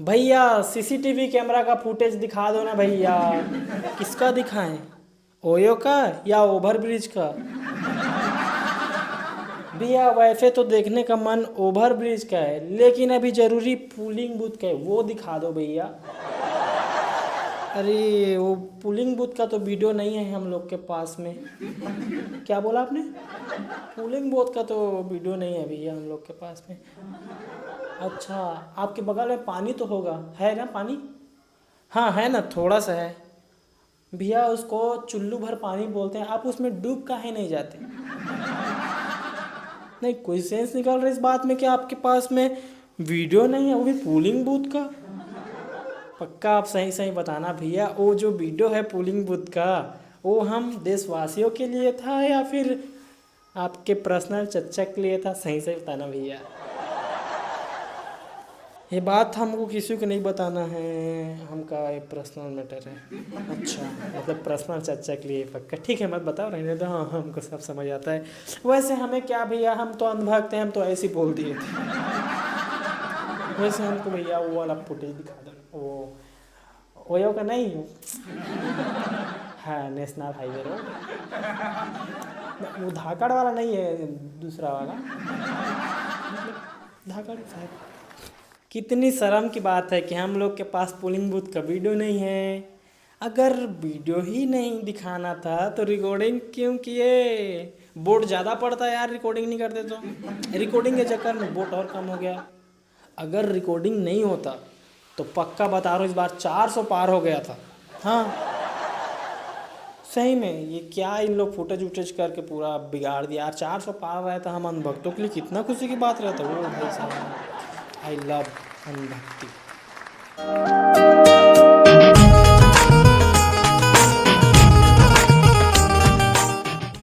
भैया CCTV camera का footage दिखा दो ना भैया। किसका दिखाएं, ओयो का या ओवर ब्रिज का? भैया वैसे तो देखने का मन ओवर ब्रिज का है, लेकिन अभी जरूरी पुलिंग बूथ का है, वो दिखा दो भैया। अरे वो पुलिंग बूथ का तो वीडियो नहीं है हम लोग के पास में। क्या बोला आपने? पुलिंग बूथ का तो वीडियो नहीं है भैया हम लोग के पास में। अच्छा, आपके बगल में पानी तो होगा, है ना पानी? हाँ है ना, थोड़ा सा है। भैया उसको चुल्लू भर पानी बोलते हैं, आप उसमें डूब काहे नहीं जाते? नहीं, कोई सेंस निकाल रहे इस बात में कि आपके पास में वीडियो नहीं है, वो भी पोलिंग बूथ का? पक्का आप सही सही बताना भैया, वो जो वीडियो है पोलिंग बूथ का, वो हम देशवासियों के लिए था या फिर आपके पर्सनल चच्चा के लिए था? सही सही बताना भैया। ये बात हमको किसी को नहीं बताना है, हमका ये पर्सनल मैटर है। अच्छा, मतलब पर्सनल चर्चा के लिए पक्का, ठीक है मत बताओ, रहने दो। हाँ हमको सब समझ आता है। वैसे हमें क्या भैया, हम तो अंधभक्त हैं, हम तो ऐसे ही बोल दिए थे। वैसे हमको भैया वो वाला फुटेज दिखा दो, वो ओयो का नहीं, हाँ नेशनल हाईवे रोड, वो धाकड़ वाला नहीं है, दूसरा वाला, धाकड़ साहब। कितनी शर्म की बात है कि हम लोग के पास पोलिंग बूथ का वीडियो नहीं है। अगर वीडियो ही नहीं दिखाना था तो रिकॉर्डिंग क्यों किए? वोट ज़्यादा पड़ता है यार रिकॉर्डिंग नहीं करते तो। रिकॉर्डिंग के चक्कर में वोट और कम हो गया। अगर रिकॉर्डिंग नहीं होता तो पक्का बता रहा हूँ इस बार 400 पार हो गया था। हाँ सही में, ये क्या इन लोग फुटेज उटेज करके पूरा बिगाड़ दिया यार। 400 पार रहता हम अनभक्तों के लिए कितना खुशी की बात रहता। वो भाई साहब, आई लव अनभक्ति।